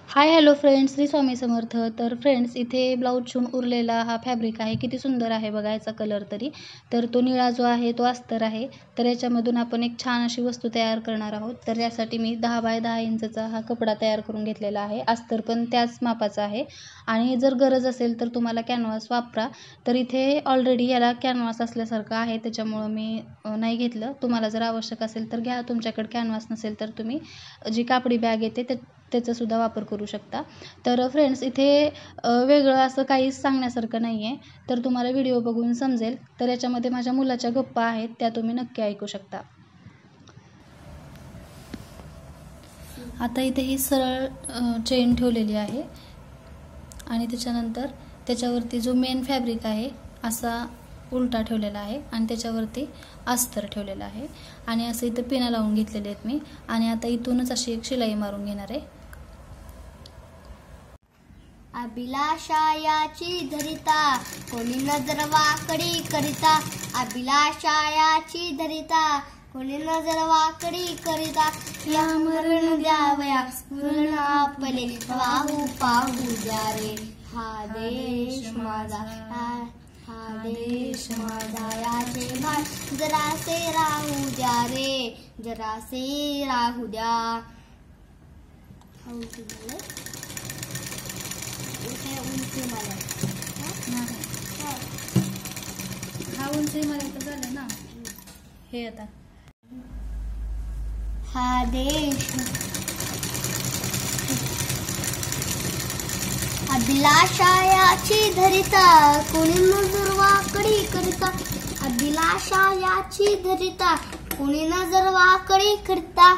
Hi hello friends, Shri Swami Samarth. तर friends, इथे blouse शिवून उरलेला हा फॅब्रिक आहे. किती सुंदर आहे बघा याचा कलर तरी. तर तो निळा जो आहे तो अस्तर आहे. तर याच्यामधून आपण एक छान अशी वस्तू तयार करणार आहोत. तर यासाठी मी 10 बाय 10 इंचचा हा कपडा तयार करून घेतलेला आहे. अस्तर पण त्याच मापाचा आहे. आणि जर गरज असेल तर तुम्हाला कॅनव्हास वापरा. तर इथे ऑलरेडी याला कॅनव्हास असल्यासारखं आहे, त्याच्यामुळं मी नाही घेतलं. तुम्हाला जर आवश्यक असेल तर घ्या. तुमच्याकडे कॅनव्हास नसेल तर तुम्ही जी कापडी बॅग येते त्याचासुद्धा वापर करू शकता. तर फ्रेंड्स, इथे वेगळं असं काहीच सांगण्यासारखं नाही आहे. तर तुम्हाला व्हिडिओ बघून समजेल. तर याच्यामध्ये माझ्या मुलाच्या गप्पा आहेत, त्या तुम्ही नक्की ऐकू शकता. आता इथे ही सरळ चेन ठेवलेली आहे आणि त्याच्यानंतर त्याच्यावरती जो मेन फॅब्रिक आहे असा उलटा ठेवलेला आहे आणि त्याच्यावरती अस्तर ठेवलेला आहे आणि असं इथं पिना लावून घेतलेले आहेत मी. आणि आता इथूनच अशी एक शिलाई मारून घेणार आहे. अभिलाषा याची धरिता कोणी नजर वाकडी करिता, अभिलाषा याची धरिता कोणी नजर वाकडी करिता, या मरण द्यावया स्मरण आपले पाहू पाहू द्या रे, हा देश माझा हा देश माझा याचे भान जरासे राहू द्या रे, जरासे राहू द्या. हा उंची मला तर झालं ना हे. आता हा देश अभिलाषा याची धरिता कोणी नजर वाकडी करिता, अभिलाषा याची धरिता कोणी नजर वाकडी करिता,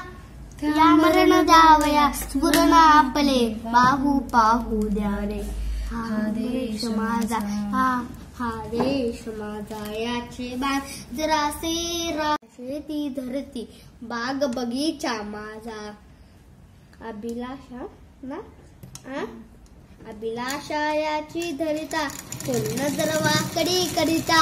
या मरण द्यावया स्फुरण आपले पाहू पाहू द्या रे, हा देश माझा हा देश माझा याचे बाण जरासे रासे ती धरती बाग बगीचा माझा. अभिलाषा ना अभिलाषा याची धरिता कोणी नजर वाकडी करिता,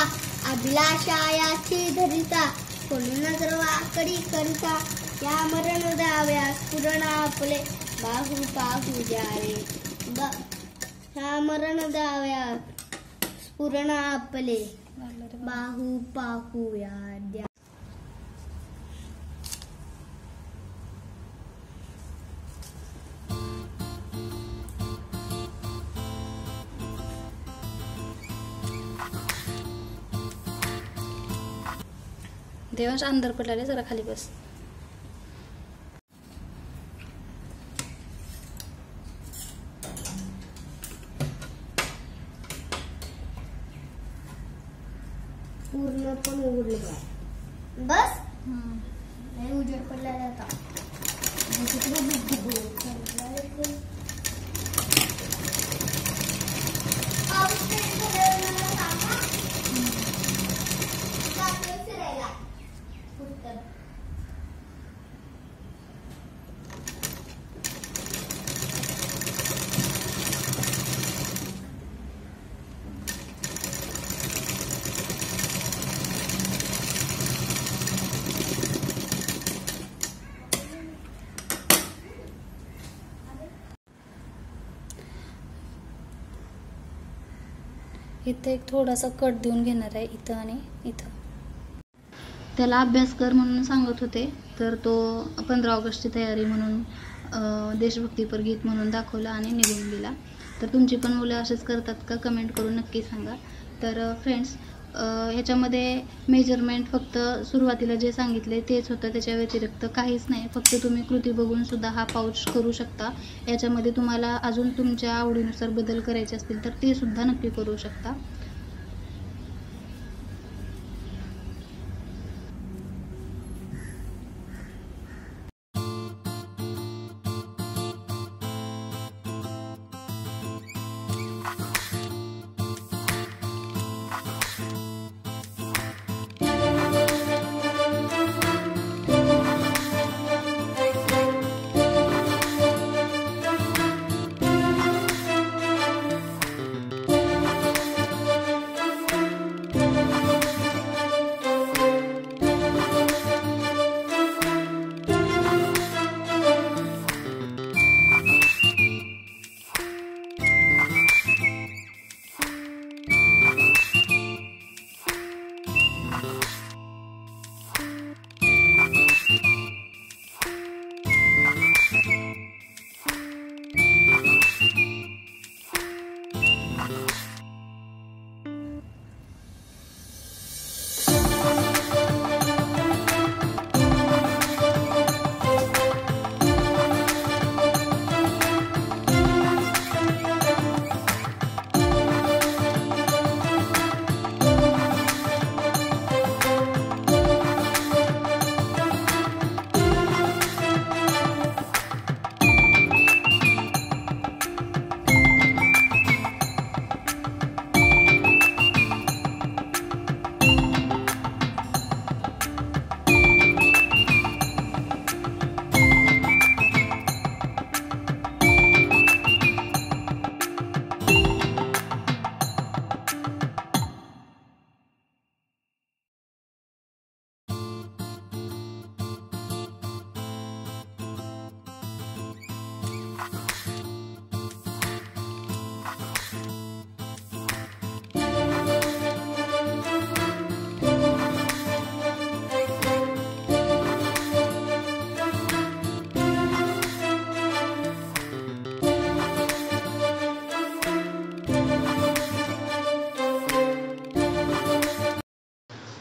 अभिलाषा याची धरिता कोणी नजर वाकडी करिता, या मरण द्याव्या स्फुरण आपले बाहू पाहू द्या रे, या मरण द्याव्या स्फुरण आपले बाहू पाहू द्या. देवांश अंदर पडलेले, जरा खाली बस. पूर्ण पण उघडलं बस. नाही उजेड पडला जाता. इथे एक थोडासा कट देऊन घेणार आहे, इथं आणि इथं. त्याला अभ्यास कर म्हणून सांगत होते, तर तो 15 ऑगस्टची तयारी म्हणून देशभक्तीपर गीत म्हणून दाखवला आणि निघून गेला. तर तुमची पण मुलं असेच करतात का? कमेंट करून नक्की सांगा. तर फ्रेंड्स, ह्याच्यामध्ये मेजरमेंट फक्त सुरुवातीला जे सांगितले तेच होतं, त्याच्या व्यतिरिक्त काहीच नाही. फक्त तुम्ही कृती बघून सुद्धा हा पाऊच करू शकता. याच्यामध्ये तुम्हाला अजून तुमच्या आवडीनुसार बदल करायचे असतील तर ते सुद्धा नक्की करू शकता.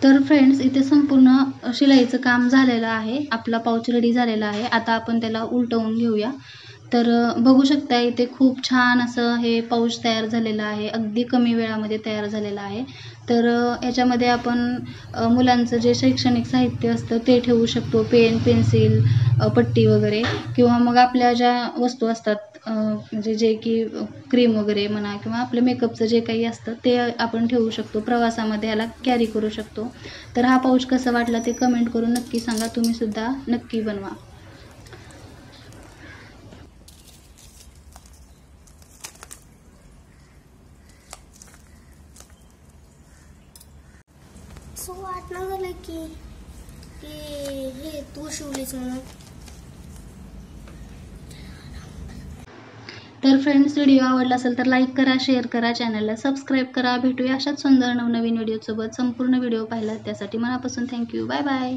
तर फ्रेंड्स इथे संपूर्ण शिलाईचं काम झालेलं आहे. आपला पाऊच रेडी झालेला आहे. आता आपण त्याला उलटवून घेऊया. तर बघू शकता इथे खूप छान असं हे पाऊच तयार झालेलं आहे. अगदी कमी वेळामध्ये तयार झालेलं आहे. तर याच्यामध्ये आपण मुलांचं जे शैक्षणिक साहित्य असतं ते ठेवू शकतो. पेन, पेन्सिल, पट्टी वगैरे, किंवा मग आपल्या ज्या वस्तू असतात म्हणजे जे की क्रीम वगैरे म्हणा, किंवा आपलं मेकअपचं जे काही असतं ते आपण ठेवू शकतो. प्रवासामध्ये ह्याला कॅरी करू शकतो. तर हा पाऊच कसा वाटला ते कमेंट करून नक्की सांगा. तुम्हीसुद्धा नक्की बनवा. असं वाटणं झालं की हे तू शिवलीस म्हणून. तर फ्रेंड्स व्हिडिओ आवडला असेल तर लाईक करा, शेअर करा, चॅनलला सबस्क्राईब करा. भेटूया अशाच सुंदर नवनवीन व्हिडिओसोबत. संपूर्ण व्हिडिओ पाहिला त्यासाठी मनापासून थँक्यू. Bye bye.